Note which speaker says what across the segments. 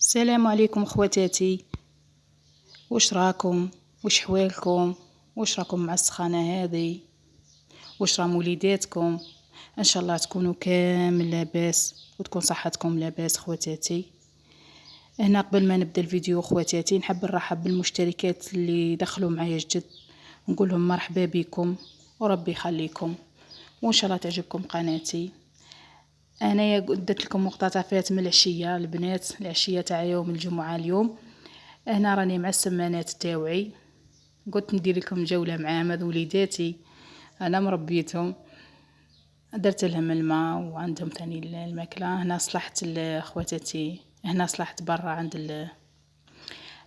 Speaker 1: السلام عليكم خواتاتي. واش راكم؟ واش حوالكم؟ واش راكم مع السخانه هذه؟ واش راه وليداتكم؟ ان شاء الله تكونوا كامل لاباس وتكون صحتكم لاباس خواتاتي. هنا قبل ما نبدا الفيديو خواتاتي نحب نرحب بالمشتركات اللي دخلوا معايا جدد، نقول لهم مرحبا بكم وربي يخليكم وان شاء الله تعجبكم قناتي. انايا درت لكم مقتطفات من العشيه البنات، العشيه تاع يوم الجمعه اليوم. هنا راني مع السمانات تاوعي، قلت ندير لكم جوله معاهم. هذو وليداتي انا مربيتهم، درت لهم الماء وعندهم ثاني الماكله. هنا صلحت خواتاتي، هنا صلحت برا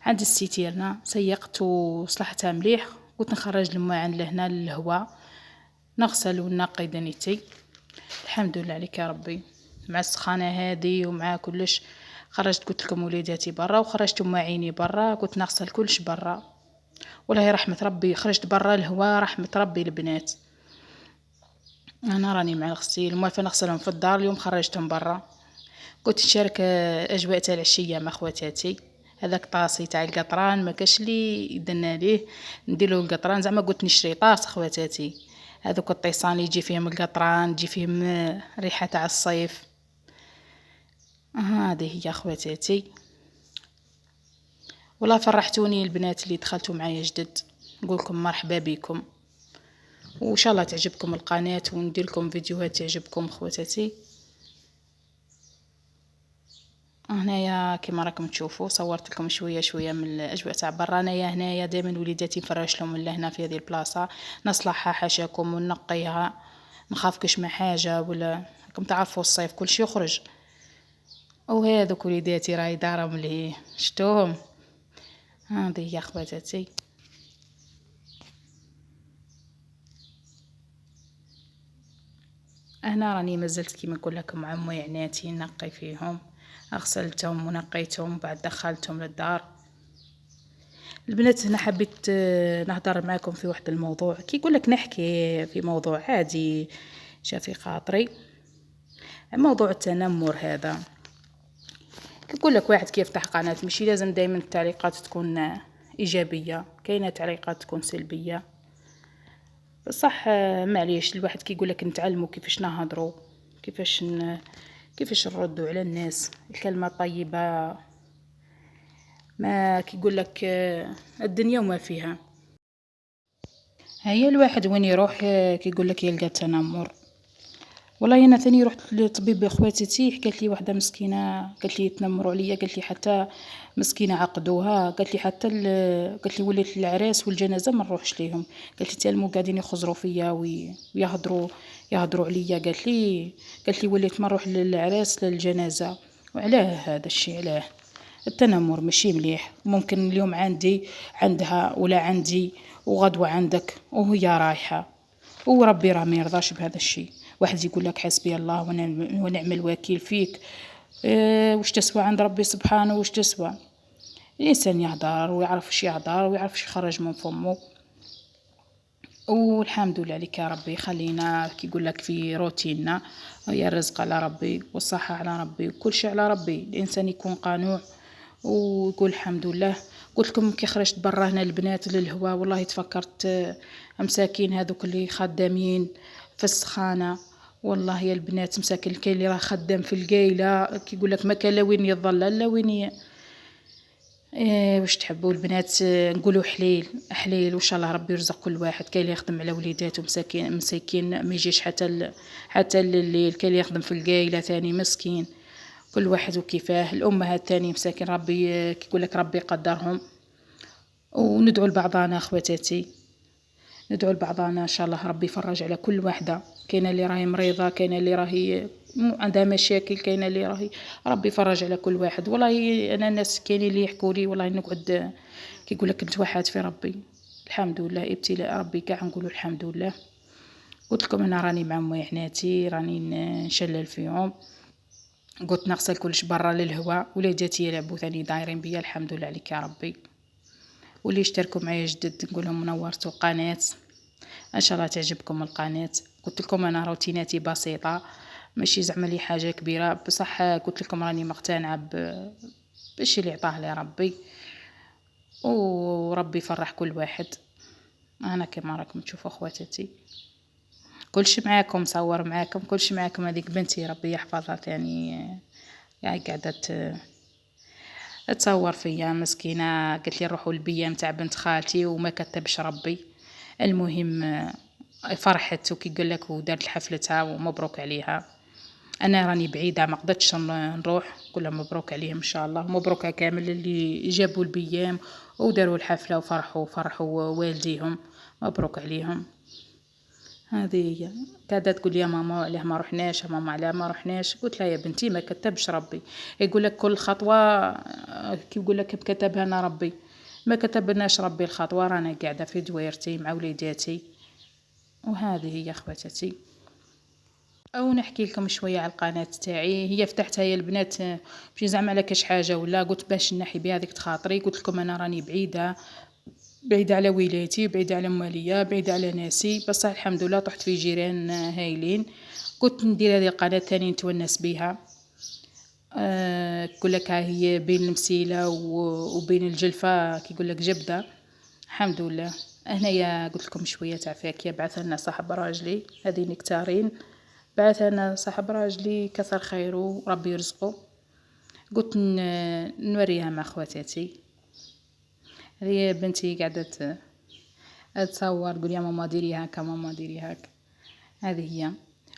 Speaker 1: عند السيتيرنا، سيقت وصلحتها مليح. قلت نخرج الماء لهنا للهواء، نغسل ونقي دنيتي. الحمد لله عليك يا ربي، مع السخانه هذه ومع كلش خرجت. قلت لكم وليداتي برا وخرجت عيني برا، قلت نغسل كلش برا. والله رحمه ربي خرجت برا الهواء، رحمه ربي البنات. انا راني مع الغسيل موالفه نغسلهم في الدار، اليوم خرجتهم برا. قلت نشارك اجواء تاع العشيه مع خواتاتي. هذاك طاسي تاع القطران ما كاش لي يدنا ليه ندير له القطران، زعما قلت نشري طاس خواتاتي. هذوك الطيسان اللي يجي فيهم القطران، يجي فيهم ريحه تاع الصيف. هذه هي خواتاتي. والله فرحتوني البنات اللي دخلتوا معايا جدد، نقولكم مرحبا بكم وان شاء الله تعجبكم القناه وندير لكم فيديوهات تعجبكم خواتاتي. هنايا كما راكم تشوفوا صورت لكم شويه من الاجواء تاع برا. انايا هنايا دائما وليداتي نفرش لهم لهنا في هذه البلاصه، نصلحها حاشاكم ونقيها، نخاف كش ما حاجه ولا راكم تعرفوا الصيف كلشي يخرج. وهذوك وليداتي راهي دارهم لي شتوهم. هذه هي خواتاتي. هنا راني مازلت كيما نقول لكم مع مويعناتي نقي فيهم، غسلتهم ونقيتهم بعد دخلتهم للدار. البنات هنا حبيت نهضر معكم في واحد الموضوع، كي يقول لك نحكي في موضوع عادي جا في خاطري، موضوع التنمر هذا. يقول لك واحد كي يفتح قناه ماشي لازم دائما التعليقات تكون ايجابيه، كاينه تعليقات تكون سلبيه. صح معليش الواحد كي يقول لك نتعلموا كيفاش نهضروا، كيفاش نردوا على الناس الكلمه الطيبه. ما كي يقول لك الدنيا وما فيها. هيا الواحد وين يروح كي يقول لك يلقى التنمر. والله انا ثاني رحت لطبيب اخواتي، حكت لي واحده مسكينه، قالت لي يتنمروا عليا، قالت لي حتى مسكينه عقدوها، قالت لي حتى قالت لي وليت العراس والجنازه ما نروحش ليهم، قالت لي تالمو قاعدين يخزروا فيا ويهضروا عليا. قالت لي وليت ما نروح للعراس للجنازه. وعلاه هذا الشيء؟ علاه التنمر ماشي مليح. ممكن اليوم عندها ولا عندي وغدوه عندك وهي رايحه، وربي راه ما يرضاش بهذا الشيء. واحد يقول لك حسبي الله ونعم الوكيل فيك. واش تسوى عند ربي سبحانه؟ واش تسوى؟ الانسان يهضر ويعرف واش يهضر ويعرف واش يخرج من فمه. والحمد لله عليك يا ربي. خلينا كي يقول لك في روتيننا، يا الرزق على ربي والصحه على ربي وكل شيء على ربي. الانسان يكون قانوع ويقول الحمد لله. قلت لكم كي خرجت برا هنا البنات للهواء، والله تفكرت مساكين هذوك اللي خدامين في السخانه. والله يا البنات مساكين، كاين اللي راه خدام في القايله كي يقول لك ما كان لا وين يظل لا وين واش تحبوا البنات نقولوا حليل حليل وان شاء الله ربي يرزق كل واحد. كاين اللي يخدم على وليداته مساكين ما يجيش حتى الليل، كاين اللي يخدم في القايله ثاني مسكين. كل واحد وكيفاه. الامهات ثاني مساكين ربي كي يقول لك ربي يقدرهم. وندعو لبعضنا اخواتاتي، ندعو لبعضنا ان شاء الله ربي يفرج على كل واحده. كاينه اللي راهي مريضه، كاينه اللي راهي عندها مشاكل، كاينه اللي راهي ربي يفرج على كل واحد. والله انا الناس كاينين اللي يحكوا لي والله نقعد كي يقول لك نتوحد في ربي. الحمد لله ابتلاء ربي كاع نقولوا الحمد لله. قلت لكم انا راني مع مويعناتي راني نشلل فيهم، قلت نغسل كلش برا للهواء. وليداتي يلعبوا ثاني دايرين بيا. الحمد لله عليك يا ربي. واللي اشتركوا معايا جدد نقول لهم منورتوا قناه، ان شاء الله تعجبكم القناه. قلت لكم انا روتيناتي بسيطه، ماشي زعما لي حاجه كبيره، بصح قلت لكم راني مقتنعه باش اللي عطاه لي ربي، وربي يفرح كل واحد. انا كما راكم تشوفوا خواتاتي كلشي معاكم، صور معاكم كلشي معاكم. هذيك بنتي ربي يحفظها ثاني، يعني قاعده تصور فيا مسكينه، قالت لي نروحوا للبيام تاع بنت خالتي وما كتبش ربي. المهم فرحت وكي يقول لك ودارت حفلتها ومبروك عليها. انا راني بعيده ما قدرتش نروح، كلها مبروك عليهم ان شاء الله، مبروك على كامل اللي جابوا البيام وداروا الحفله وفرحوا والديهم، مبروك عليهم. هذه هي. قاعده تقول لي يا ماما علاه ما رحناش، يا ماما علاه ما رحناش. قلت لها يا بنتي ما كتبش ربي، يقول لك كل خطوه كي يقول لك كتبها لنا ربي، ما كتبناش ربي الخطوه، رانا قاعده في دويرتي مع وليداتي. وهذه هي خواتاتي. او نحكي لكم شويه على القناه تاعي. هي فتحتها يا البنات ماشي زعما على كاش حاجه ولا، قلت باش نحي بها هذيك خاطري. قلت لكم انا راني بعيده على وليتي، بعيده على مواليا، بعيده على ناسي، بصح الحمد لله طحت في جيران هايلين. قلت ندير هذه القناه ثاني نتونس بها. يقول لك هي بين المسيله وبين الجلفه كي يقول لك جبده. الحمد لله. هنايا قلت لكم شويه تاع فاكهه بعث لنا صاحب راجلي، هذه نكتارين بعث لنا صاحب راجلي، كثر خيره ربي يرزقه. قلت نوريها مع خواتاتي. هذه بنتي قاعده تصور تقول يا ماما ديري هكا، ماما ديري هكا. هذه هي.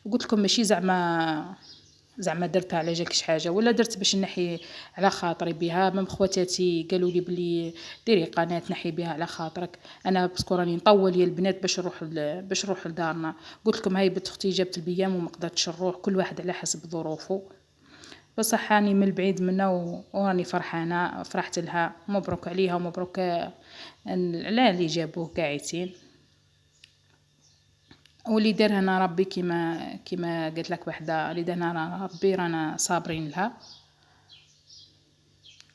Speaker 1: وقلت لكم ماشي زعما درتها على جالكش حاجه ولا درت باش نحي على خاطري بها. من خواتاتي قالوا لي بلي ديري قناه نحي بها على خاطرك. انا باسكو راني نطول يا البنات باش نروح لدارنا. قلت لكم هاي بنت اختي جابت البيام وما قدرتش نروح، كل واحد على حسب ظروفه. بصح راني من البعيد منها وراني فرحانه، فرحت لها، مبروك عليها ومبروك على اللي جابوه قاعدين. واللي دارها لنا ربي كيما قلت لك وحده، اللي دارها لنا ربي رانا صابرين لها.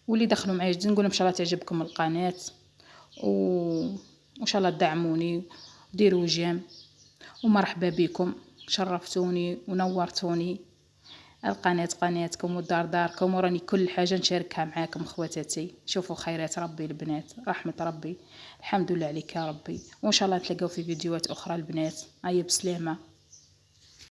Speaker 1: واللي دخلوا معايا جديد نقول ان شاء الله تعجبكم القناه، وان شاء الله تدعموني وديروا جيم. ومرحبا بكم، شرفتوني ونورتوني. القناه قناتكم والدار داركم، وراني كل حاجه نشاركها معاكم خواتاتي. شوفوا خيرات ربي البنات، رحمه ربي. الحمد لله عليك يا ربي. وان شاء الله نتلاقاو في فيديوهات اخرى البنات. هيا بسلامه.